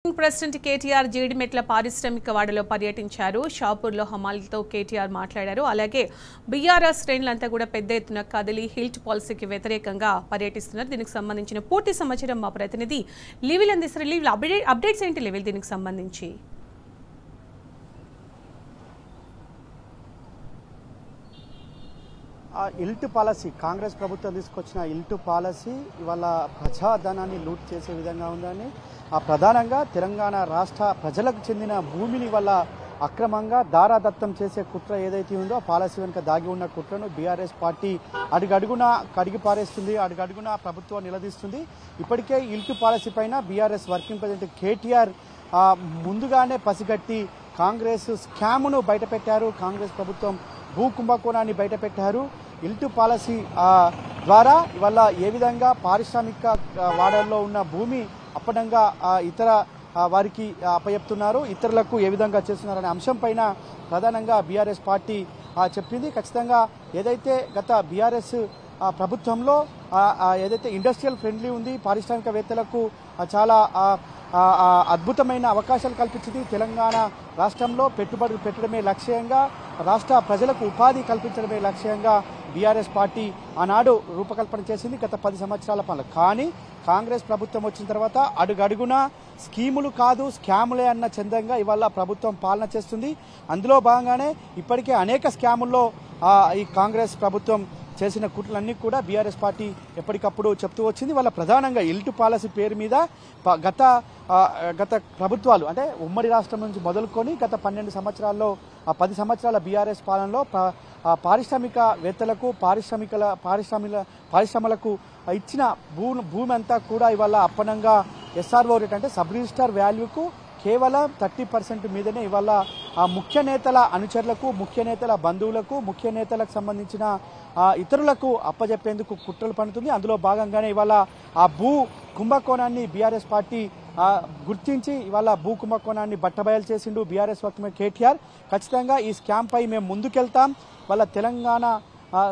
President KTR Jeedimetla పారిశ్రామిక వాడలో పర్యటించారు. షాపూర్లో హమాలీలతో కేటీఆర్ మాట్లాడారు. అలాగే బీఆర్ఎస్ శ్రేణులంతా కూడా పెద్ద ఎత్తున కదిలి హిల్ట్ పాలసీకి వ్యతిరేకంగా పర్యటిస్తున్నారు. దీనికి సంబంధించిన పూర్తి సమాచారం మా ప్రతినిధి లీవిల్ అందిస్తారు. లీవిల్ అప్డేట్స్ ఏంటి లీవిల్ దీనికి సంబంధించి? ఇల్టు పాలసీ కాంగ్రెస్ ప్రభుత్వం తీసుకొచ్చిన ఇల్టు పాలసీ ఇవాళ ప్రజాధనాన్ని లూట్ చేసే విధంగా ఉందని ప్రధానంగా తెలంగాణ రాష్ట్ర ప్రజలకు చెందిన భూమిని వల్ల అక్రమంగా దారాదత్తం చేసే కుట్ర ఏదైతే ఉందో ఆ పాలసీ వెనుక దాగి ఉన్న కుట్రను బీఆర్ఎస్ పార్టీ అడుగడుగున కడిగి పారేస్తుంది, అడుగడుగున ప్రభుత్వం నిలదీస్తుంది. ఇప్పటికే ఇల్టు పాలసీ పైన బీఆర్ఎస్ వర్కింగ్ ప్రెసిడెంట్ కేటీఆర్ ముందుగానే పసిగట్టి కాంగ్రెస్ స్కామ్ను బయటపెట్టారు. కాంగ్రెస్ ప్రభుత్వం భూ కుంభకోణాన్ని బయటపెట్టారు. ఇల్టు పాలసీ ద్వారా ఇవాళ ఏ విధంగా పారిశ్రామిక వాడల్లో ఉన్న భూమి అప్పనంగా ఇతర వారికి అప్పచెప్తున్నారు, ఇతరులకు ఏ విధంగా చేస్తున్నారనే అంశం పైన ప్రధానంగా బీఆర్ఎస్ పార్టీ చెప్పింది. ఖచ్చితంగా ఏదైతే గత బీఆర్ఎస్ ప్రభుత్వంలో ఏదైతే ఇండస్ట్రియల్ ఫ్రెండ్లీ ఉంది, పారిశ్రామికవేత్తలకు చాలా అద్భుతమైన అవకాశాలు కల్పించింది. తెలంగాణ రాష్ట్రంలో పెట్టుబడులు పెట్టడమే లక్ష్యంగా, రాష్ట్ర ప్రజలకు ఉపాధి కల్పించడమే లక్ష్యంగా బీఆర్ఎస్ పార్టీ ఆనాడు రూపకల్పన చేసింది గత 10 సంవత్సరాల పాలన. కానీ కాంగ్రెస్ ప్రభుత్వం వచ్చిన తర్వాత అడుగడుగున స్కీములు కాదు స్కాములే అన్న చందంగా ఇవాళ ప్రభుత్వం పాలన చేస్తుంది. అందులో భాగంగానే ఇప్పటికే అనేక స్కాముల్లో ఈ కాంగ్రెస్ ప్రభుత్వం చేసిన కుట్రలన్నీ కూడా బీఆర్ఎస్ పార్టీ ఎప్పటికప్పుడు చెప్తూ వచ్చింది. వాళ్ళ ప్రధానంగా ఇల్టు పాలసీ పేరు మీద గత ప్రభుత్వాలు అంటే ఉమ్మడి రాష్ట్రం నుంచి మొదలుకొని గత 12 సంవత్సరాల్లో 10 సంవత్సరాల బీఆర్ఎస్ పాలనలో పారిశ్రామికవేత్తలకు పారిశ్రమలకు ఇచ్చిన భూమి అంతా కూడా ఇవాళ అప్పనంగా ఎస్ఆర్ఓ రేట్ అంటే సబ్ రిజిస్టార్ వాల్యూకు కేవలం 30% మీదనే ఇవాళ ముఖ్య నేతల అనుచరులకు, ముఖ్య నేతల బంధువులకు, ముఖ్య నేతలకు సంబంధించిన ఇతరులకు అప్పజెప్పేందుకు కుట్రలు పన్నుతుంది. అందులో భాగంగానే ఇవాళ ఆ భూ కుంభకోణాన్ని బీఆర్ఎస్ పార్టీ గుర్తించి ఇవాళ భూ కుంభకోణాన్ని బట్టబయలు చేసిండు బీఆర్ఎస్ వర్కింగ్ కేటీఆర్. ఖచ్చితంగా ఈ స్కామ్ పై మేము ముందుకెళ్తాం, వాళ్ళ తెలంగాణ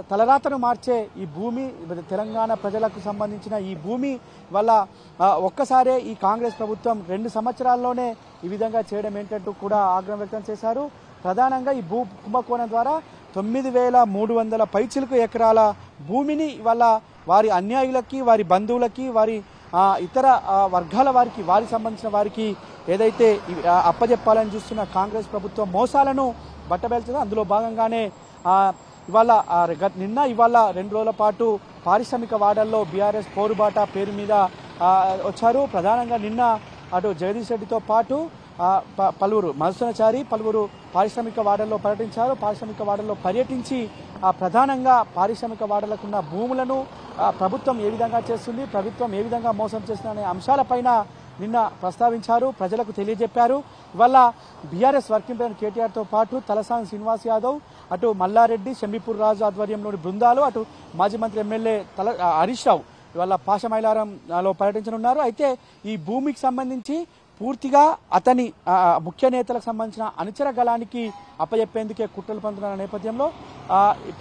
తలరాతను మార్చే ఈ భూమి, తెలంగాణ ప్రజలకు సంబంధించిన ఈ భూమి వల్ల ఒక్కసారే ఈ కాంగ్రెస్ ప్రభుత్వం 2 సంవత్సరాల్లోనే ఈ విధంగా చేయడం ఏంటంటూ కూడా ఆగ్రహం వ్యక్తం చేశారు. ప్రధానంగా ఈ భూ కుంభకోణం ద్వారా 9,300 పైచిలకు ఎకరాల భూమిని ఇవాళ వారి అన్యాయులకి, వారి బంధువులకి, వారి ఇతర వర్గాల వారికి సంబంధించిన వారికి ఏదైతే అప్పజెప్పాలని చూస్తున్న కాంగ్రెస్ ప్రభుత్వం మోసాలను బట్టబయల్చిందో అందులో భాగంగానే ఇవాళ ఇవాళ 2 రోజుల పాటు పారిశ్రామిక వాడల్లో బీఆర్ఎస్ పోరుబాట పేరు మీద వచ్చారు. ప్రధానంగా నిన్న అటు జగదీష్ రెడ్డితో పాటు పలువురు పారిశ్రామిక వాడల్లో పర్యటించారు. పారిశ్రామిక వాడల్లో పర్యటించి ప్రధానంగా పారిశ్రామిక వాడలకున్న భూములను ప్రభుత్వం ఏ విధంగా చేస్తుంది, ప్రభుత్వం ఏ విధంగా మోసం చేస్తుంది అనే అంశాలపైన నిన్న ప్రస్తావించారు, ప్రజలకు తెలియజెప్పారు. ఇవాళ బీఆర్ఎస్ వర్కింగ్ ప్రెసిడెంట్ కేటీఆర్తో పాటు తలసాని శ్రీనివాస్ యాదవ్, అటు మల్లారెడ్డి, షమీపూర్ రాజు ఆధ్వర్యంలోని బృందాలు, అటు మాజీ మంత్రి ఎమ్మెల్యే హరీష్ రావు ఇవాళ పాషమైలారంలో పర్యటించనున్నారు. అయితే ఈ భూమికి సంబంధించి పూర్తిగా అతని ముఖ్య నేతలకు సంబంధించిన అనుచర గలానికి అప్పచెప్పేందుకే కుట్రలు పంతున్న నేపథ్యంలో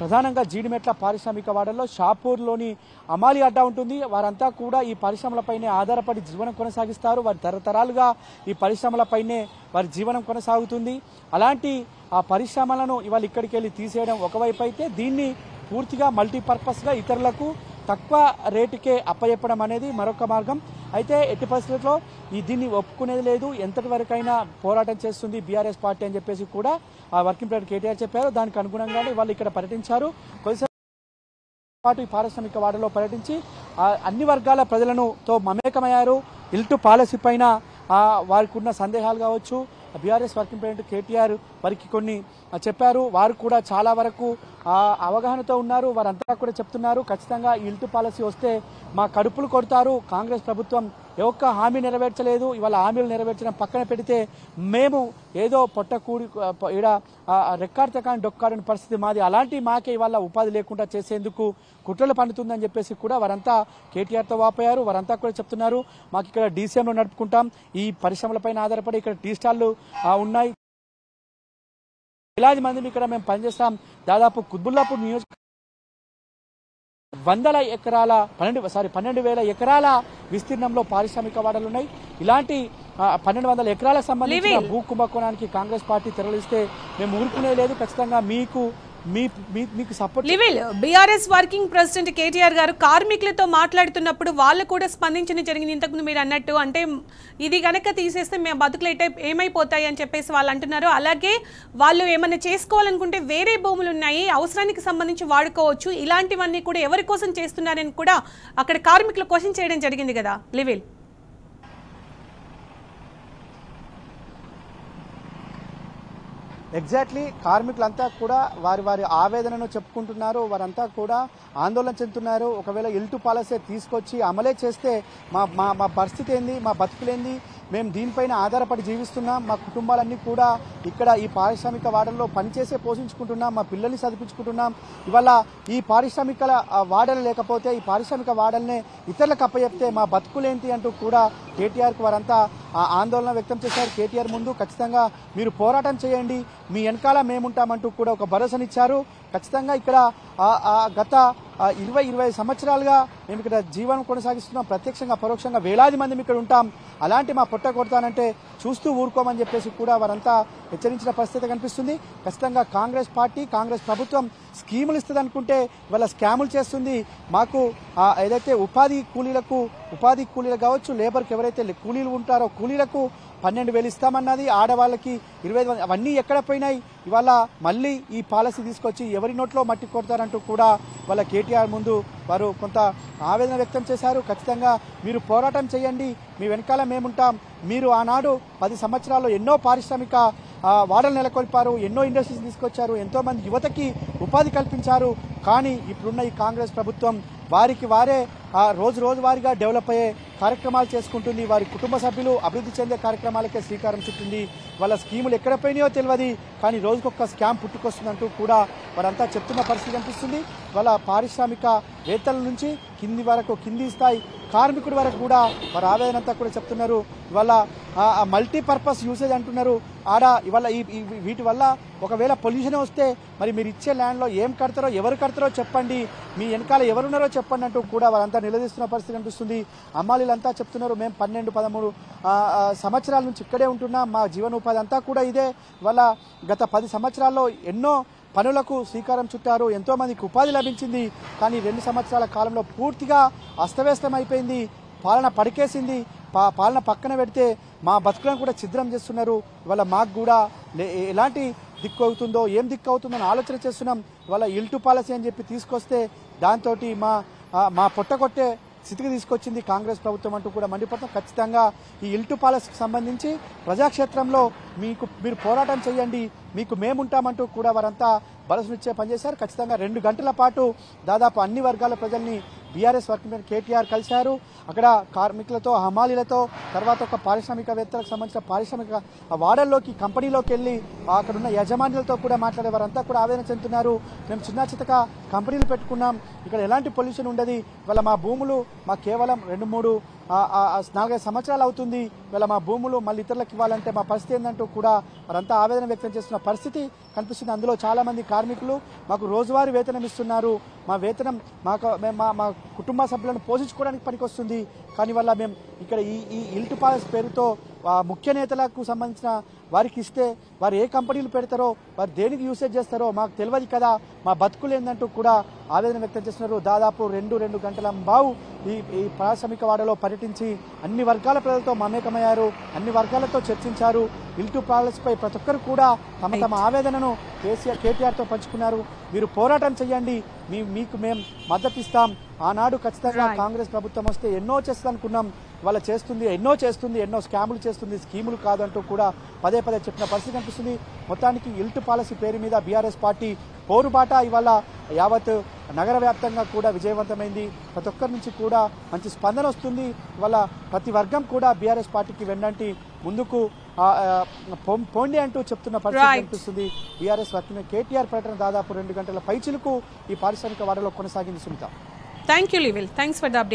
ప్రధానంగా జీడిమెట్ల పారిశ్రామిక వాడల్లో షాపూర్లోని అమాలి అడ్డా ఉంటుంది. వారంతా కూడా ఈ పరిశ్రమలపైనే ఆధారపడి జీవనం కొనసాగిస్తారు. వారి తరతరాలుగా ఈ పరిశ్రమలపైనే వారి జీవనం కొనసాగుతుంది. అలాంటి ఆ పరిశ్రమలను ఇవాళ ఇక్కడికి వెళ్ళి తీసేయడం ఒకవైపు అయితే, దీన్ని పూర్తిగా మల్టీపర్పస్గా ఇతరులకు తక్కువ రేటుకే అప్పచెప్పడం అనేది మరొక మార్గం. అయితే ఎట్టి పరిస్థితుల్లో దీన్ని ఒప్పుకునేది లేదు, ఎంతటి వరకైనా పోరాటం చేస్తుంది బీఆర్ఎస్ పార్టీ అని చెప్పేసి కూడా వర్కింగ్ ప్రెసిడెంట్ కేటీఆర్ చెప్పారు. దానికి అనుగుణంగానే వాళ్ళు ఇక్కడ పర్యటించారు. కొద్దిసేపు పాటు ఈ పారిశ్రామిక వాడలో పర్యటించి అన్ని వర్గాల ప్రజలతో మమేకమయ్యారు. ఇల్టు పాలసీ పైన వారికి ఉన్న సందేహాలు కావచ్చు, బీఆర్ఎస్ వర్కింగ్ ప్రెసిడెంట్ కేటీఆర్ వారికి కొన్ని చెప్పారు. వారు కూడా చాలా వరకు అవగాహనతో ఉన్నారు. వారంతా కూడా చెప్తున్నారు, ఖచ్చితంగా ఇల్టు పాలసీ వస్తే మా కడుపులు కొడతారు, కాంగ్రెస్ ప్రభుత్వం ఏ ఒక్క హామీ నెరవేర్చలేదు, ఇవాళ హామీలు నెరవేర్చడం పక్కన పెడితే మేము ఏదో ఈడ రెక్కాడితే కానీ డొక్కాడని పరిస్థితి మాది, అలాంటి మాకే ఇవాళ ఉపాధి లేకుండా చేసేందుకు కుట్రలు పండుతుందని చెప్పేసి కూడా వారంతా కేటీఆర్తో వాపోయారు. వారంతా కూడా చెప్తున్నారు, మాకు ఇక్కడ డీసీఎంలో నడుపుకుంటాం, ఈ పరిశ్రమలపైన ఆధారపడి ఇక్కడ టీ స్టాళ్లు ఉన్నాయి, వేలాది మందిని ఇక్కడ మేము పనిచేస్తాం, దాదాపు కుత్బుల్లాపూర్ నియోజక వందల ఎకరాల 12,000 ఎకరాల విస్తీర్ణంలో పారిశ్రామిక వాడలు ఉన్నాయి. ఇలాంటి 1,200 ఎకరాలకు సంబంధించిన భూ కుంభకోణానికి కాంగ్రెస్ పార్టీ తెరలిస్తే మేము ఊరుకునే లేదు. ఖచ్చితంగా మీకు support. BRS working president KTR గారు కార్మికులతో మాట్లాడుతున్నప్పుడు వాళ్ళు కూడా స్పందించడం జరిగింది. ఇంతకుముందు మీరు అన్నట్టు అంటే ఇది గనక తీసేస్తే మేము బతుకులు ఏమైపోతాయి అని చెప్పేసి వాళ్ళు అంటున్నారు. అలాగే వాళ్ళు ఏమైనా చేసుకోవాలనుకుంటే వేరే భూములు ఉన్నాయి, అవసరానికి సంబంధించి వాడుకోవచ్చు, ఇలాంటివన్నీ కూడా ఎవరి కోసం చేస్తున్నారని కూడా అక్కడ కార్మికులు క్వశ్చన్ చేయడం జరిగింది కదా లివిల్. ఎగ్జాక్ట్లీ కార్మికులంతా కూడా వారి ఆవేదనను చెప్పుకుంటున్నారు. వారంతా కూడా ఆందోళన చెందుతున్నారు. ఒకవేళ ఇల్టు పాలసీ తీసుకొచ్చి అమలే చేస్తే మా పరిస్థితి ఏంది, మా బతుకులేంది, మేము దీనిపైన ఆధారపడి జీవిస్తున్నాం, మా కుటుంబాలన్నీ కూడా ఇక్కడ ఈ పారిశ్రామిక వాడల్లో పనిచేసే పోషించుకుంటున్నాం, మా పిల్లల్ని చదివించుకుంటున్నాం. ఇవాళ ఈ పారిశ్రామిక వాడలు లేకపోతే, ఈ పారిశ్రామిక వాడల్నే ఇతరులకు అప్పచెప్తే మా బతుకులేంటి అంటూ కూడా కేటీఆర్కు వారంతా ఆందోళన వ్యక్తం చేశారు. కేటీఆర్ ముందు ఖచ్చితంగా మీరు పోరాటం చేయండి, మీ వెనకాల మేముంటామంటూ కూడా ఒక భరోసానిచ్చారు. ఖచ్చితంగా ఇక్కడ గత 20-25 సంవత్సరాలుగా మేము ఇక్కడ జీవనం కొనసాగిస్తున్నాం. ప్రత్యక్షంగా పరోక్షంగా వేలాది మంది ఇక్కడ ఉంటాం. అలాంటి మా పొట్ట కొడతానంటే చూస్తూ ఊరుకోమని చెప్పేసి కూడా వారంతా హెచ్చరించిన పరిస్థితి కనిపిస్తుంది. ఖచ్చితంగా కాంగ్రెస్ పార్టీ, కాంగ్రెస్ ప్రభుత్వం స్కీములు ఇస్తుంది అనుకుంటే ఇవాళ స్కాములు చేస్తుంది. మాకు ఏదైతే ఉపాధి కూలీలకు కావచ్చు, లేబర్కి ఎవరైతే కూలీలు ఉంటారో కూలీలకు 12,000 ఇస్తామన్నది, ఆడవాళ్ళకి 25,000, అవన్నీ ఎక్కడ పోయినాయి? ఇవాళ మళ్ళీ ఈ పాలసీ తీసుకొచ్చి ఎవరి నోట్లో మట్టి కొడతారంటూ కూడా వాళ్ళ కేటీఆర్ ముందు వారు కొంత ఆవేదన వ్యక్తం చేశారు. ఖచ్చితంగా మీరు పోరాటం చేయండి, మీ వెనకాల మేముంటాం. మీరు ఆనాడు 10 సంవత్సరాల్లో ఎన్నో పారిశ్రామిక వాడలు నెలకొల్పారు, ఎన్నో ఇండస్ట్రీస్ తీసుకొచ్చారు, ఎంతో మంది యువతకి ఉపాధి కల్పించారు. కానీ ఇప్పుడున్న ఈ కాంగ్రెస్ ప్రభుత్వం వారికి వారే రోజువారీగా డెవలప్ అయ్యే కార్యక్రమాలు చేసుకుంటుంది. వారి కుటుంబ సభ్యులు అభివృద్ధి చెందే కార్యక్రమాలకే శ్రీకారం చుట్టింది. వాళ్ళ స్కీములు ఎక్కడ పోయినాయో తెలియదు, కానీ రోజుకొక స్కామ్ పుట్టుకొస్తుందంటూ కూడా వారంతా చెప్తున్న పరిస్థితి కనిపిస్తుంది. వాళ్ళ పారిశ్రామికవేత్తల నుంచి కింది స్థాయి కార్మికుడి వరకు కూడా వారి ఆవేదన అంతా కూడా చెప్తున్నారు. ఇవాళ మల్టీపర్పస్ యూసేజ్ అంటున్నారు. ఇవాళ వీటి వల్ల ఒకవేళ పొల్యూషన్ వస్తే మరి మీరు ఇచ్చే ల్యాండ్లో ఏం కడతారో, ఎవరు కడతారో చెప్పండి, మీ వెనకాల ఎవరున్నారో చెప్పండి అంటూ కూడా వారంతా నిలదీస్తున్న పరిస్థితి కనిపిస్తుంది. అమ్మాలీలంతా చెప్తున్నారు, మేము 12-13 సంవత్సరాల నుంచి ఇక్కడే ఉంటున్నాం, మా జీవనోపాధి అంతా కూడా ఇదే. వాళ్ళ గత 10 సంవత్సరాల్లో ఎన్నో పనులకు శ్రీకారం చుట్టారు, ఎంతో మందికి ఉపాధి లభించింది. కానీ 2 సంవత్సరాల కాలంలో పూర్తిగా అస్తవ్యస్తమైపోయింది, పాలన పడికేసింది. పాలన పక్కన పెడితే మా బతుకులను కూడా ఛిద్రం చేస్తున్నారు. ఇవాళ మాకు కూడా ఎలాంటి దిక్కు అవుతుందో, ఏం దిక్కు అవుతుందో అని ఆలోచన చేస్తున్నాం. ఇవాళ ఇల్టు పాలసీ అని చెప్పి తీసుకొస్తే దాంతో మా పొట్టకొట్టే స్థితికి తీసుకొచ్చింది కాంగ్రెస్ ప్రభుత్వం అంటూ కూడా మండిపడతాం. ఖచ్చితంగా ఈ ఇల్టు పాలసీకి సంబంధించి ప్రజాక్షేత్రంలో మీరు పోరాటం చేయండి, మీకు మేముంటామంటూ కూడా వారంతా భరోసానిచ్చే పనిచేశారు. ఖచ్చితంగా 2 గంటల పాటు దాదాపు అన్ని వర్గాల ప్రజల్ని బీఆర్ఎస్ వర్కింగ్ కేటీఆర్ కలిశారు. అక్కడ కార్మికులతో, హమాలీలతో, తర్వాత ఒక పారిశ్రామికవేత్తలకు సంబంధించిన పారిశ్రామిక వాడల్లోకి, కంపెనీలోకి వెళ్ళి అక్కడున్న యజమానులతో కూడా మాట్లాడే వారంతా కూడా ఆవేదన చెందుతున్నారు. మేము చిన్న కంపెనీలు పెట్టుకున్నాం, ఇక్కడ ఎలాంటి పొల్యూషన్ ఉండదు, ఇవాళ మా భూములు మాకు కేవలం 2-3-4-5 సంవత్సరాలు అవుతుంది, ఇవాళ మా భూములు మళ్ళీ ఇతరులకు ఇవ్వాలంటే మా పరిస్థితి ఏందంటూ కూడా వారంతా ఆవేదన వ్యక్తం చేస్తున్న పరిస్థితి కనిపిస్తుంది. అందులో చాలా మంది కార్మికులు మాకు రోజువారీ వేతనం ఇస్తున్నారు, మా వేతనం మా కుటుంబ సభ్యులను పోషించుకోవడానికి పనికొస్తుంది. కానీ వల్ల మేము ఇక్కడ ఈ ఇల్టు పాలసీ పేరుతో ముఖ్య నేతలకు సంబంధించిన వారికి ఇస్తే వారు ఏ కంపెనీలు పెడతారో, వారు దేనికి యూసేజ్ చేస్తారో మాకు తెలియదు కదా, మా బతుకులు ఏందంటూ కూడా ఆవేదన వ్యక్తం చేస్తున్నారు. దాదాపు 2 గంటల బావు ఈ పారిశ్రామిక వాడలో పర్యటించి అన్ని వర్గాల ప్రజలతో మమేకమయ్యారు, అన్ని వర్గాలతో చర్చించారు. ఇల్టు పాలసీపై ప్రతి ఒక్కరు కూడా తమ ఆవేదనను కేటీఆర్తో పంచుకున్నారు. మీరు పోరాటం చేయండి, మీకు మేము మద్దతు ఇస్తాం. ఆనాడు ఖచ్చితంగా కాంగ్రెస్ ప్రభుత్వం వస్తే ఎన్నో చేస్తుంది అనుకున్నాం, వాళ్ళ ఎన్నో చేస్తుంది, ఎన్నో స్కాములు చేస్తుంది, స్కీములు కాదంటూ కూడా పదే చెప్పిన పరిస్థితి కనిపిస్తుంది. మొత్తానికి ఇల్టు పాలసీ పేరు మీద బీఆర్ఎస్ పార్టీ పోరుబాట ఇవాళ యావత్ నగర వ్యాప్తంగా కూడా విజయవంతమైంది. ప్రతి ఒక్కరి నుంచి కూడా మంచి స్పందన వస్తుంది. ఇవాళ ప్రతి వర్గం కూడా బీఆర్ఎస్ పార్టీకి వెన్నంటి ముందుకు పోండి అంటూ చెప్తున్న పరిస్థితి కనిపిస్తుంది. బీఆర్ఎస్ వర్కింగ్ కేటీఆర్ పర్యటన దాదాపు 2 గంటల పైచిలకు ఈ పారిశ్రామిక వాడలో కొనసాగింది. సునీత, థ్యాంక్ యూ లివిల్, థ్యాంక్స్ ఫర్ ద అప్డేట్.